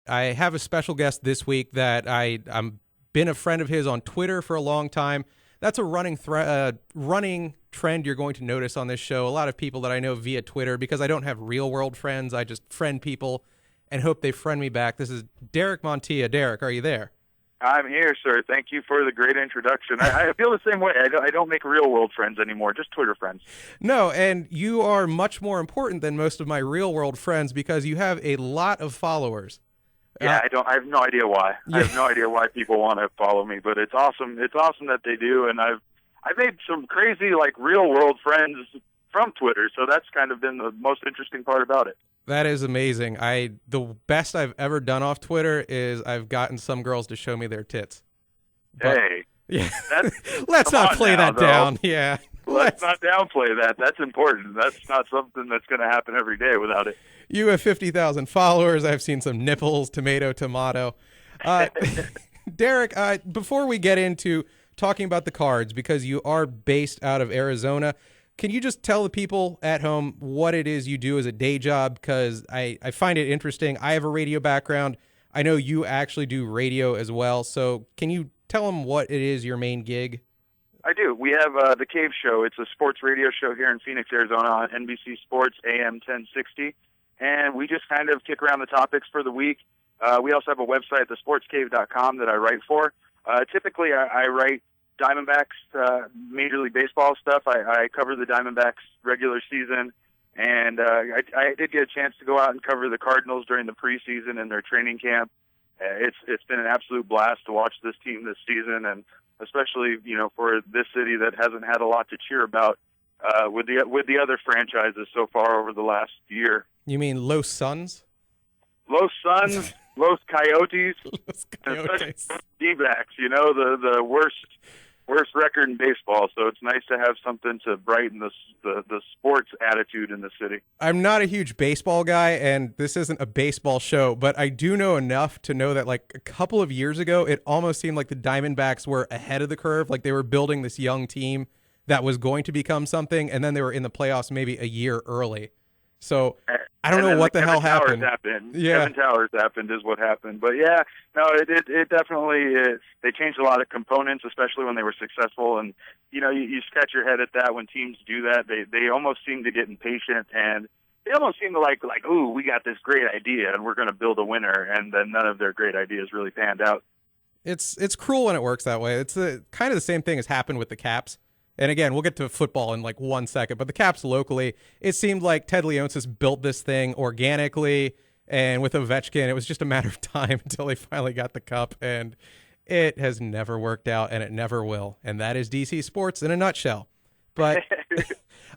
I have a special guest this week that I'm been a friend of his on Twitter for a long time. That's a running trend you're going to notice on this show. A lot of people that I know via Twitter, because I don't have real world friends, I just friend people and hope they friend me back. This is Derek Montilla. Derek, are you there? I'm here, sir. Thank you for the great introduction. I feel the same way. I don't make real world friends anymore, just Twitter friends. No, and you are much more important than most of my real world friends because you have a lot of followers. Yeah, I have no idea why. Yeah. I have no idea why people want to follow me, but it's awesome. It's awesome that they do, and I've made some crazy real world friends from Twitter, so that's kind of been the most interesting part about it. That is amazing. The best I've ever done off Twitter is I've gotten some girls to show me their tits. But, hey, yeah, let's not play that down. Yeah, let's not downplay that. That's important. That's not something that's going to happen every day without it. You have 50,000 followers. I've seen some nipples, tomato. Derek, before we get into talking about the Cards, because you are based out of Arizona, can you just tell the people at home what it is you do as a day job? Because I find it interesting. I have a radio background. I know you actually do radio as well. So can you tell them what it is, your main gig? I do. We have The Cave Show. It's a sports radio show here in Phoenix, Arizona on NBC Sports, AM 1060. And we just kind of kick around the topics for the week. We also have a website, thesportscave.com, that I write for. Typically, I write Diamondbacks, Major League Baseball stuff. I cover the Diamondbacks regular season, and I did get a chance to go out and cover the Cardinals during the preseason and their training camp. It's been an absolute blast to watch this team this season, and especially for this city that hasn't had a lot to cheer about with the other franchises so far over the last year. You mean Los Suns? Los Suns, Los Coyotes, Los Coyotes. D-backs, the worst record in baseball. So it's nice to have something to brighten the sports attitude in the city. I'm not a huge baseball guy, and this isn't a baseball show, but I do know enough to know that a couple of years ago, it almost seemed like the Diamondbacks were ahead of the curve. Like they were building this young team that was going to become something, and then they were in the playoffs maybe a year early. So I don't know what the hell happened. Yeah. Kevin Towers happened is what happened. But yeah, no, it definitely they changed a lot of components, especially when they were successful. And you scratch your head at that when teams do that. They almost seem to get impatient, and they almost seem to like ooh, we got this great idea and we're going to build a winner, and then none of their great ideas really panned out. It's cruel when it works that way. It's kind of the same thing has happened with the Caps. And again, we'll get to football in 1 second, but the Caps locally, it seemed like Ted Leonsis built this thing organically, and with Ovechkin, it was just a matter of time until they finally got the cup, and it has never worked out, and it never will. And that is DC sports in a nutshell. But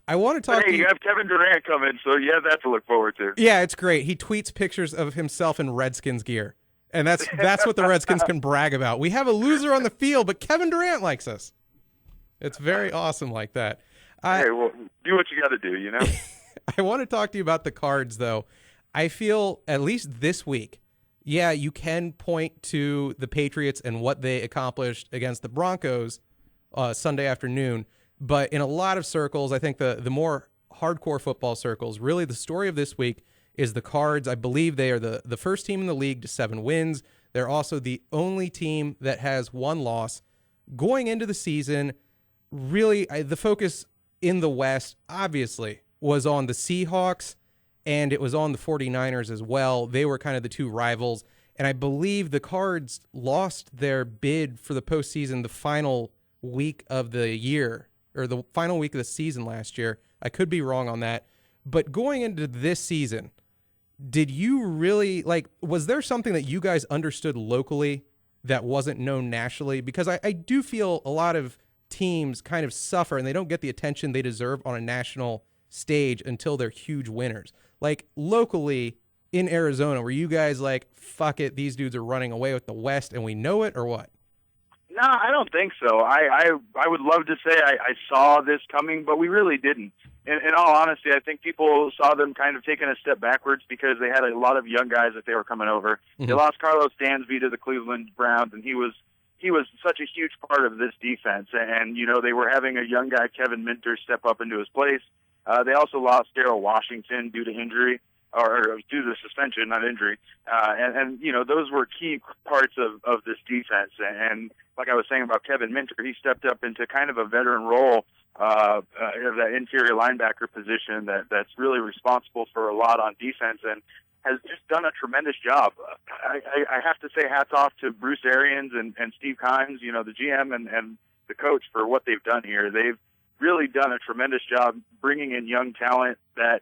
I want to talk to you. You have Kevin Durant coming, so you have that to look forward to. Yeah, it's great. He tweets pictures of himself in Redskins gear, and that's what the Redskins can brag about. We have a loser on the field, but Kevin Durant likes us. It's very awesome like that. Hey, well, do what you got to do, I want to talk to you about the Cards, though. I feel, at least this week, yeah, you can point to the Patriots and what they accomplished against the Broncos Sunday afternoon, but in a lot of circles, I think the more hardcore football circles, really the story of this week is the Cards. I believe they are the first team in the league to 7 wins. They're also the only team that has 1 loss. Going into the season, really, the focus in the West, obviously, was on the Seahawks, and it was on the 49ers as well. They were kind of the 2 rivals, and I believe the Cards lost their bid for the postseason the final week of the year, or the final week of the season last year. I could be wrong on that. But going into this season, did you really, was there something that you guys understood locally that wasn't known nationally? Because I do feel a lot of teams kind of suffer and they don't get the attention they deserve on a national stage until they're huge winners. Locally in Arizona, were you guys fuck it, these dudes are running away with the West and we know it, or what? No, I don't think so. I would love to say I saw this coming, but we really didn't. In all honesty, I think people saw them kind of taking a step backwards because they had a lot of young guys that they were coming over. Mm-hmm. They lost Carlos Dansby to the Cleveland Browns, and he was such a huge part of this defense. And, they were having a young guy, Kevin Minter, step up into his place. They also lost Darrell Washington due to injury. or due to suspension, not injury. And those were key parts of this defense. And like I was saying about Kevin Minter, he stepped up into kind of a veteran role of that interior linebacker position that's really responsible for a lot on defense and has just done a tremendous job. I have to say hats off to Bruce Arians and Steve Kimes, the GM and the coach, for what they've done here. They've really done a tremendous job bringing in young talent that,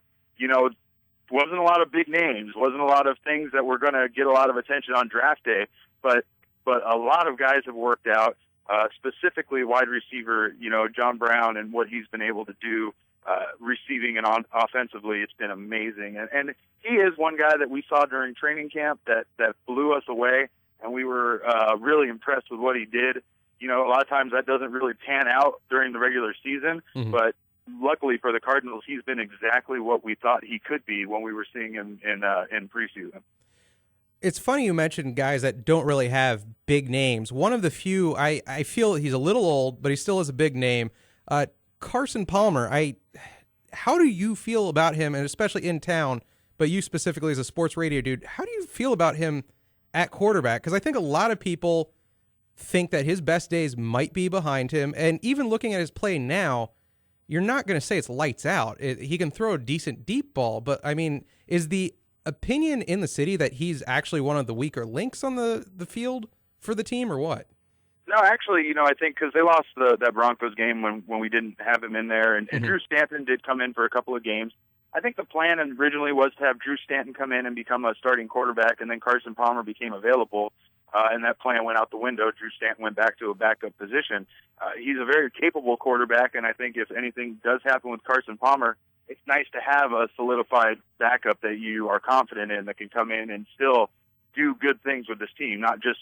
wasn't a lot of big names, wasn't a lot of things that were going to get a lot of attention on draft day, but a lot of guys have worked out, specifically wide receiver, John Brown, and what he's been able to do receiving and offensively. It's been amazing. And he is one guy that we saw during training camp that blew us away, and we were really impressed with what he did. A lot of times that doesn't really pan out during the regular season, but luckily for the Cardinals, he's been exactly what we thought he could be when we were seeing him in preseason. It's funny you mentioned guys that don't really have big names. One of the few, I feel he's a little old, but he still is a big name. Carson Palmer, how do you feel about him, and especially in town, but you specifically as a sports radio dude, how do you feel about him at quarterback? Because I think a lot of people think that his best days might be behind him, and even looking at his play now, you're not going to say it's lights out. He can throw a decent deep ball, but, is the opinion in the city that he's actually one of the weaker links on the field for the team, or what? No, actually, I think because they lost that Broncos game when we didn't have him in there, and Drew Stanton did come in for a couple of games. I think the plan originally was to have Drew Stanton come in and become a starting quarterback, and then Carson Palmer became available, and that plan went out the window. Drew Stanton went back to a backup position. He's a very capable quarterback, and I think if anything does happen with Carson Palmer, it's nice to have a solidified backup that you are confident in that can come in and still do good things with this team, not just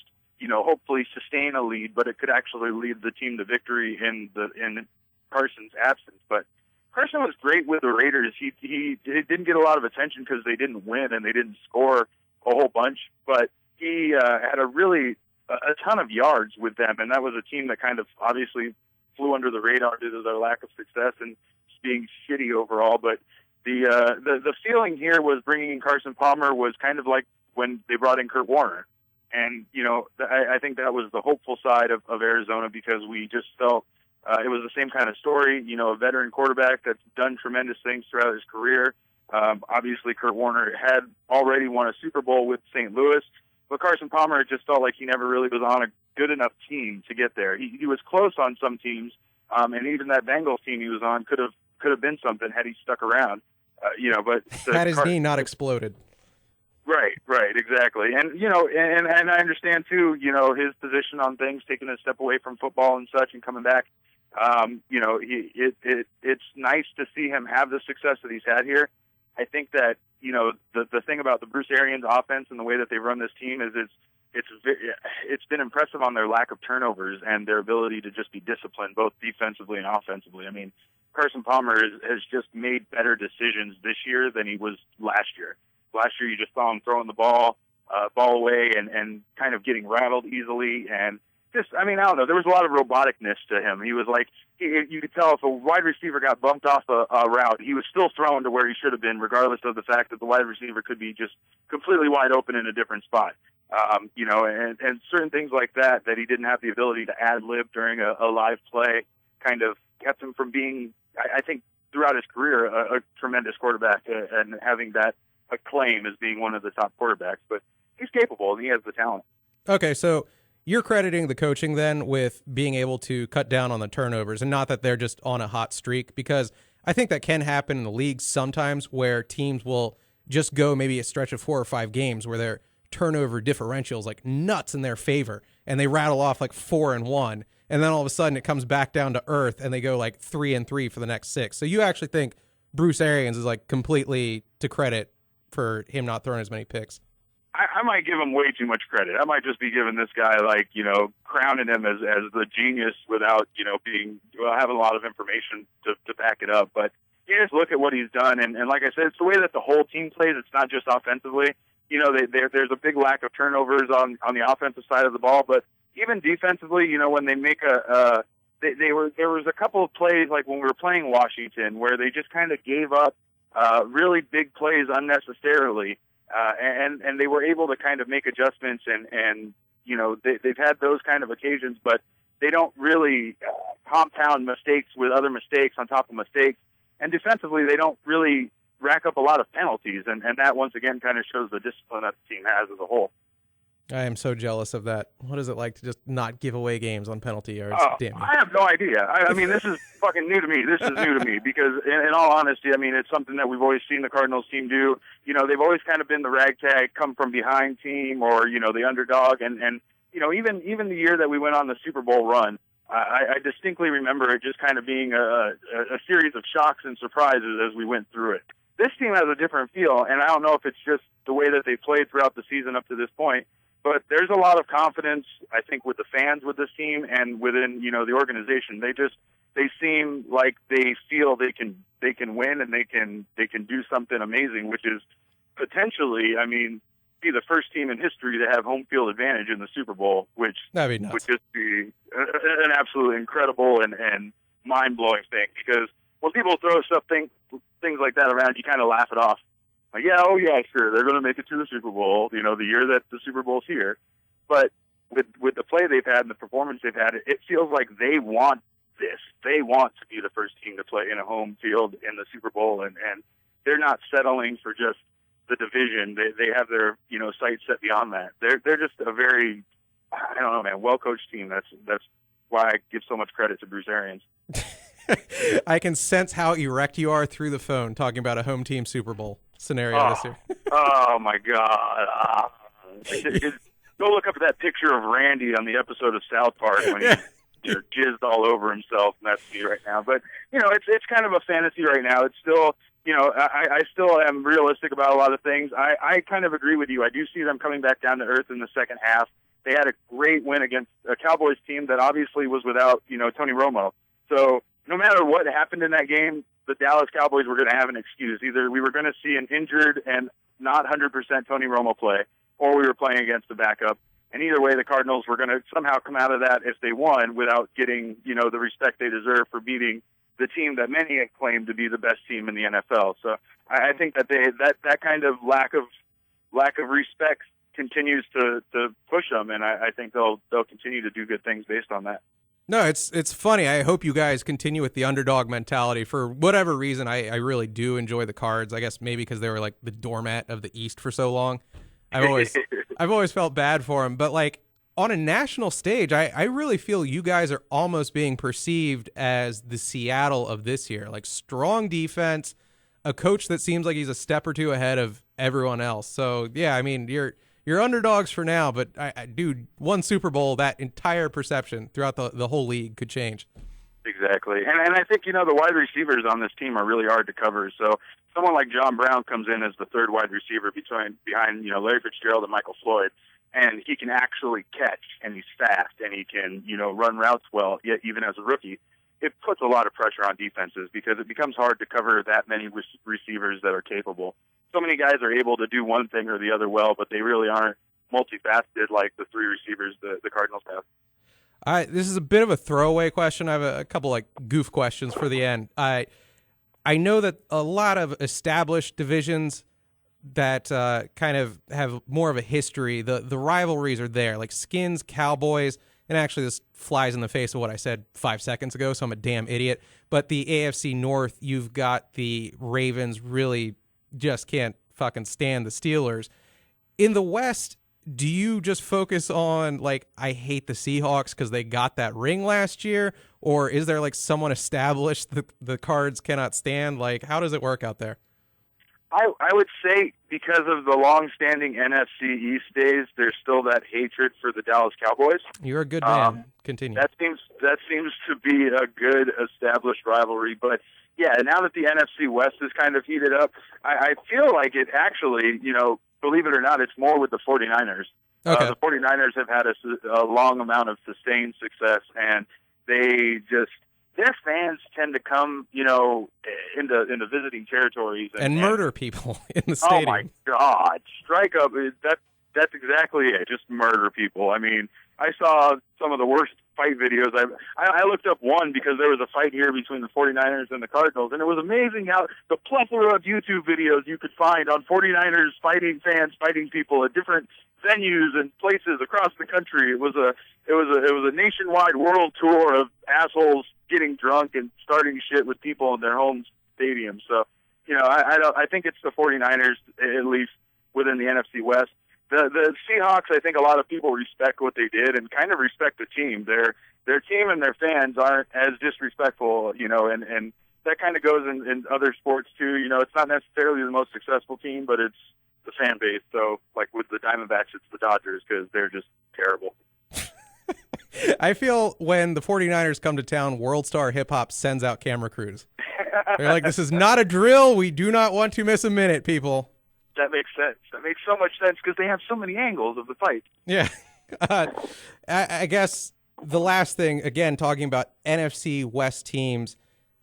hopefully sustain a lead, but it could actually lead the team to victory in Carson's absence. But Carson was great with the Raiders. He didn't get a lot of attention because they didn't win and they didn't score a whole bunch, but he had a ton of yards with them, and that was a team that kind of obviously flew under the radar due to their lack of success and being shitty overall. But the feeling here was bringing in Carson Palmer was kind of like when they brought in Kurt Warner. And, I think that was the hopeful side of Arizona, because we just felt it was the same kind of story, a veteran quarterback that's done tremendous things throughout his career. Obviously, Kurt Warner had already won a Super Bowl with St. Louis, but Carson Palmer just felt like he never really was on a good enough team to get there. He was close on some teams, and even that Bengals team he was on could have been something had he stuck around. But had his knee not exploded. Right, exactly. And, and I understand, too, his position on things, taking a step away from football and such and coming back. It's nice to see him have the success that he's had here. I think that, the thing about the Bruce Arians offense and the way that they run this team is it's been impressive on their lack of turnovers and their ability to just be disciplined, both defensively and offensively. Carson Palmer has just made better decisions this year than he was last year. Last year, you just saw him throwing the ball away and kind of getting rattled easily. And just, I don't know, there was a lot of roboticness to him. He was like, you could tell if a wide receiver got bumped off a route, he was still throwing to where he should have been, regardless of the fact that the wide receiver could be just completely wide open in a different spot. And certain things like that he didn't have the ability to ad-lib during a live play kind of kept him from being, I think, throughout his career, a tremendous quarterback and having that acclaim as being one of the top quarterbacks. But he's capable and he has the talent. Okay, so you're crediting the coaching then with being able to cut down on the turnovers, and not that they're just on a hot streak, because I think that can happen in the league sometimes where teams will just go maybe a stretch of 4 or 5 games where their turnover differentials like nuts in their favor, and they rattle off like 4-1, and then all of a sudden it comes back down to earth and they go like 3-3 for the next 6. So you actually think Bruce Arians is like completely to credit for him not throwing as many picks? I might give him way too much credit. I might just be giving this guy, crowning him as the genius without, having a lot of information to back it up. But you just look at what he's done, and like I said, it's the way that the whole team plays. It's not just offensively. There's a big lack of turnovers on the offensive side of the ball, but even defensively, when they make there was a couple of plays like when we were playing Washington where they just kind of gave up really big plays unnecessarily. And they were able to kind of make adjustments and they've had those kind of occasions, but they don't really compound mistakes with other mistakes on top of mistakes. And defensively, they don't really rack up a lot of penalties. And that, once again, kind of shows the discipline that the team has as a whole. I am so jealous of that. What is it like to just not give away games on penalty yards? Damn you. I have no idea. I mean, this is fucking new to me. This is new to me because, in all honesty, I mean, it's something that we've always seen the Cardinals team do. They've always kind of been the ragtag, come from behind team, or the underdog. And even the year that we went on the Super Bowl run, I distinctly remember it just kind of being a series of shocks and surprises as we went through it. This team has a different feel, and I don't know if it's just the way that they played throughout the season up to this point. But there's a lot of confidence, I think, with the fans with this team and within, the organization. They seem like they feel they can win and they can do something amazing, which is potentially, I mean, be the first team in history to have home field advantage in the Super Bowl, which That'd be nuts. would just be an absolutely incredible and mind-blowing thing. Because when people throw things like that around, you kind of laugh it off. Like, yeah, sure, they're going to make it to the Super Bowl, the year that the Super Bowl's here. But with the play they've had and the performance they've had, it feels like they want this. They want to be the first team to play in a home field in the Super Bowl, and they're not settling for just the division. They have their, sights set beyond that. They're just a very, I don't know, man, well-coached team. That's why I give so much credit to Bruce Arians. I can sense how erect you are through the phone talking about a home team Super Bowl scenario this year. Oh my God! Go look up that picture of Randy on the episode of South Park when he jizzed all over himself, and that's me right now. But it's kind of a fantasy right now. It's still, I still am realistic about a lot of things. I kind of agree with you. I do see them coming back down to earth in the second half. They had a great win against a Cowboys team that obviously was without Tony Romo. So no matter what happened in that game, the Dallas Cowboys were going to have an excuse. Either we were going to see an injured and not 100% Tony Romo play, or we were playing against the backup. And either way, the Cardinals were going to somehow come out of that if they won without getting, the respect they deserve for beating the team that many had claimed to be the best team in the NFL. So I think that that kind of lack of respect continues to push them, and I think they'll continue to do good things based on that. No, it's funny. I hope you guys continue with the underdog mentality. For whatever reason, I really do enjoy the Cards. I guess maybe because they were like the doormat of the East for so long. I've always felt bad for them. But like on a national stage, I really feel you guys are almost being perceived as the Seattle of this year. Like strong defense, a coach that seems like he's a step or two ahead of everyone else. So yeah, I mean you're underdogs for now, but dude, one Super Bowl, that entire perception throughout the whole league could change. Exactly. And I think, the wide receivers on this team are really hard to cover. So someone like John Brown comes in as the third wide receiver behind Larry Fitzgerald and Michael Floyd, and he can actually catch, and he's fast, and he can, run routes well, yet even as a rookie. It puts a lot of pressure on defenses because it becomes hard to cover that many receivers that are capable. So many guys are able to do one thing or the other well, but they really aren't multifaceted like the three receivers the Cardinals have. All right, this is a bit of a throwaway question. I have a couple like goof questions for the end. I know that a lot of established divisions that kind of have more of a history, the rivalries are there, like Skins, Cowboys, and actually this flies in the face of what I said 5 seconds ago, so I'm a damn idiot. But the AFC North, you've got the Ravens really just can't fucking stand the Steelers. In the West, do you just focus on, like, I hate the Seahawks because they got that ring last year? Or is there, like, someone established that the Cards cannot stand? Like, how does it work out there? I would say because of the long-standing NFC East days, there's still that hatred for the Dallas Cowboys. You're a good man. Continue. That seems to be a good established rivalry. But, yeah, now that the NFC West is kind of heated up, I feel like it actually, believe it or not, it's more with the 49ers. Okay. The 49ers have had a long amount of sustained success, and their fans tend to come, into visiting territories and murder people in the stadium. Oh my God! Strike up That's exactly it. Just murder people. I mean, I saw some of the worst fight videos. I looked up one because there was a fight here between the 49ers and the Cardinals, and it was amazing how the plethora of YouTube videos you could find on 49ers fans fighting people at different venues and places across the country. It was a nationwide world tour of assholes getting drunk and starting shit with people in their home stadiums. So, I think it's the 49ers, at least within the NFC West. The Seahawks, I think a lot of people respect what they did and kind of respect the team. Their team and their fans aren't as disrespectful, and that kind of goes in other sports too. It's not necessarily the most successful team, but it's the fan base. So, like with the Diamondbacks, it's the Dodgers because they're just terrible. I feel when the 49ers come to town, World Star Hip Hop sends out camera crews. They're like, this is not a drill. We do not want to miss a minute, people. That makes sense. That makes so much sense because they have so many angles of the fight. Yeah. I guess the last thing, again, talking about NFC West teams,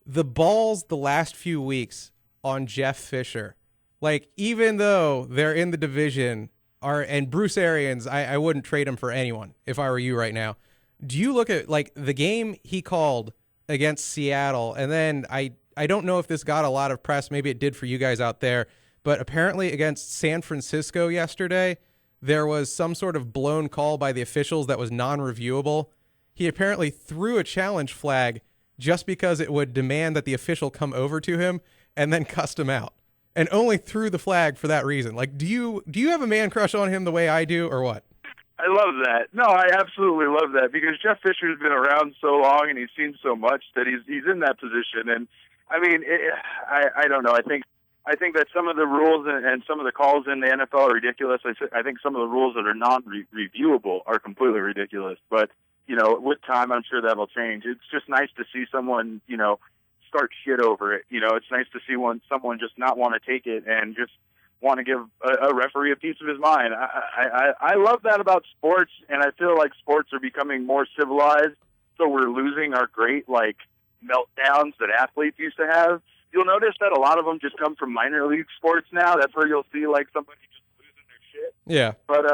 the balls the last few weeks on Jeff Fisher. Like, even though they're in the division, and Bruce Arians, I wouldn't trade him for anyone if I were you right now. Do you look at, like, the game he called against Seattle, and then I don't know if this got a lot of press. Maybe it did for you guys out there. But apparently against San Francisco yesterday, there was some sort of blown call by the officials that was non-reviewable. He apparently threw a challenge flag just because it would demand that the official come over to him and then cussed him out. And only threw the flag for that reason. Like, do you have a man crush on him the way I do, or what? I love that. No, I absolutely love that because Jeff Fisher's been around so long and he's seen so much that he's in that position. And I mean, I don't know. I think that some of the rules and some of the calls in the NFL are ridiculous. I think some of the rules that are non-reviewable are completely ridiculous. But, with time, I'm sure that'll change. It's just nice to see someone, start shit over it. It's nice to see someone just not want to take it and just want to give a referee a piece of his mind. I love that about sports, and I feel like sports are becoming more civilized, so we're losing our great, meltdowns that athletes used to have. You'll notice that a lot of them just come from minor league sports now. That's where you'll see, somebody just losing their shit. Yeah. But,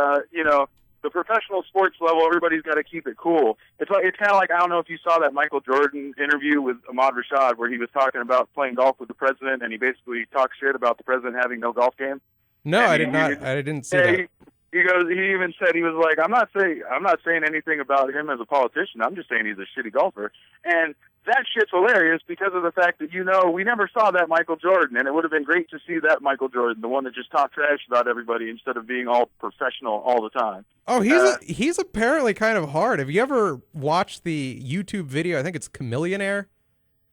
the professional sports level, everybody's got to keep it cool. It's kind of like, I don't know if you saw that Michael Jordan interview with Ahmad Rashad where he was talking about playing golf with the president, and he basically talked shit about the president having no golf game. No, I did not. I didn't see that. He even said, he was like, I'm not saying anything about him as a politician. I'm just saying he's a shitty golfer. And that shit's hilarious because of the fact that, we never saw that Michael Jordan, and it would have been great to see that Michael Jordan, the one that just talked trash about everybody instead of being all professional all the time. Oh, he's apparently kind of hard. Have you ever watched the YouTube video? I think it's Chameleonaire.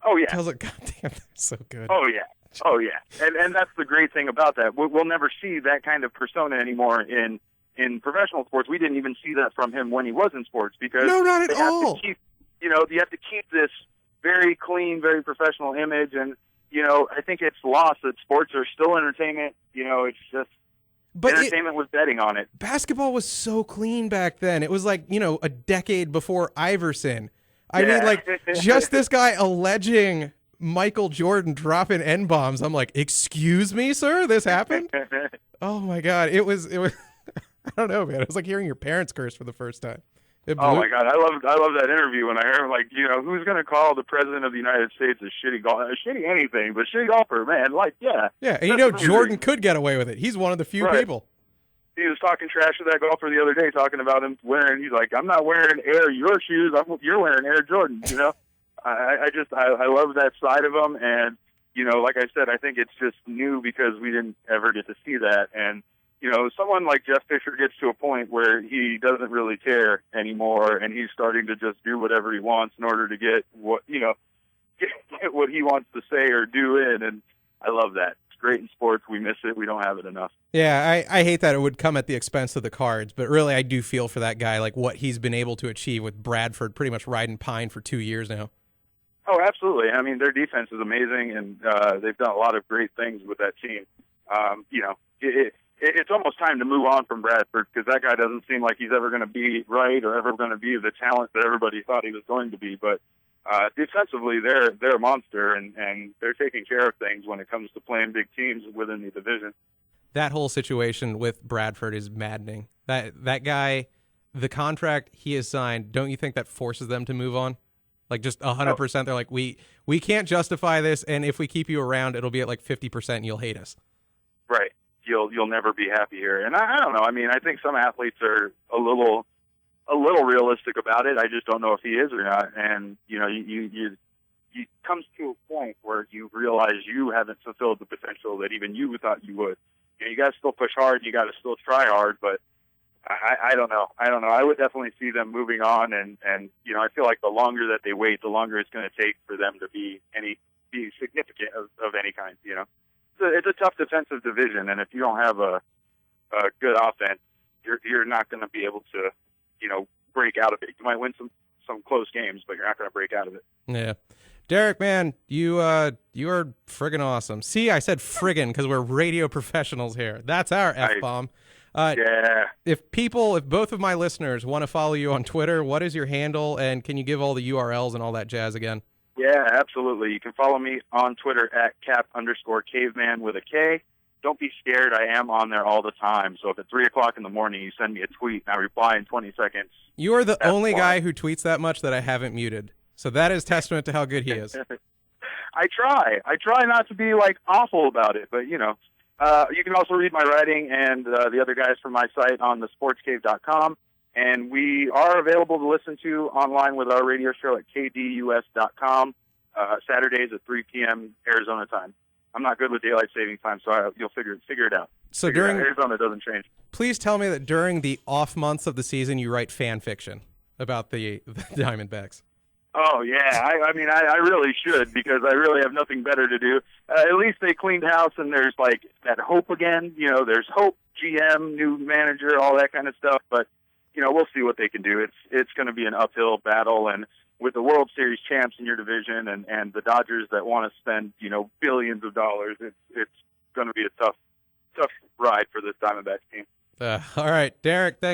Oh, yeah. Tells it, God damn, that's so good. Oh, yeah. Oh, yeah. And that's the great thing about that. We'll never see that kind of persona anymore in professional sports. We didn't even see that from him when he was in sports because no, not at all. You have to keep this very clean, very professional image. And, I think it's lost that sports are still entertainment. It's just entertainment with betting on it. Basketball was so clean back then. It was like, a decade before Iverson. I mean, just this guy alleging Michael Jordan dropping N-bombs. I'm like, excuse me, sir? This happened? Oh, my God. It was I don't know, man. It was like hearing your parents curse for the first time. Oh my God, I love that interview when I heard who's going to call the president of the United States a shitty anything, but shitty golfer, man. Yeah. Yeah, and Jordan could get away with it. He's one of the few people. He was talking trash to that golfer the other day, talking about him wearing. He's like, I'm not wearing Air your shoes. You're wearing Air Jordan. I love that side of him, and like I said, I think it's just new because we didn't ever get to see that, and. Someone like Jeff Fisher gets to a point where he doesn't really care anymore, and he's starting to just do whatever he wants in order to get what get what he wants to say or do in. And I love that. It's great in sports. We miss it. We don't have it enough. Yeah, I hate that it would come at the expense of the Cards, but really I do feel for that guy, like what he's been able to achieve with Bradford pretty much riding pine for 2 years now. Oh, absolutely. I mean, their defense is amazing, and they've done a lot of great things with that team. It's almost time to move on from Bradford because that guy doesn't seem like he's ever going to be right or ever going to be the talent that everybody thought he was going to be. But defensively, they're a monster, and they're taking care of things when it comes to playing big teams within the division. that whole situation with Bradford is maddening. That guy, the contract he has signed, don't you think that forces them to move on? Like just 100%. They're like, we can't justify this, and if we keep you around, it'll be at like 50% and you'll hate us. Right. You'll never be happy here. And I don't know. I mean, I think some athletes are a little realistic about it. I just don't know if he is or not. And, you know, you comes to a point where you realize you haven't fulfilled the potential that even you thought you would. You know, you got to still push hard. You got to still try hard. But I don't know. I would definitely see them moving on. And you know, I feel like the longer that they wait, the longer it's going to take for them to be significant of any kind. You know, it's a tough defensive division, and if you don't have a good offense, you're not going to be able to, you know, break out of it. You might win some close games, but you're not going to break out of it. Yeah. Derek, man, you are friggin' awesome. See, I said friggin' because we're radio professionals here. That's our F-bomb. Yeah. If both of my listeners want to follow you on Twitter, what is your handle, and can you give all the URLs and all that jazz again? Yeah, absolutely. You can follow me on Twitter at cap_caveman with a K. Don't be scared. I am on there all the time. So if at 3 o'clock in the morning you send me a tweet and I reply in 20 seconds. You are the only guy who tweets that much that I haven't muted. So that is testament to how good he is. I try not to be like awful about it, but you know, you can also read my writing and the other guys from my site on thesportscave.com. And we are available to listen to online with our radio show at kdus.com, Saturdays at 3 p.m. Arizona time. I'm not good with daylight saving time, so you'll figure it out. So Arizona doesn't change. Please tell me that during the off months of the season, you write fan fiction about the Diamondbacks. Oh, yeah. I mean, I really should, because I really have nothing better to do. At least they cleaned house, and there's, like, that hope again. You know, there's hope, GM, new manager, all that kind of stuff. But, you know, we'll see what they can do. It's going to be an uphill battle, and with the World Series champs in your division and the Dodgers that want to spend, you know, billions of dollars, it's going to be a tough ride for this Diamondbacks team. All right, Derek, thanks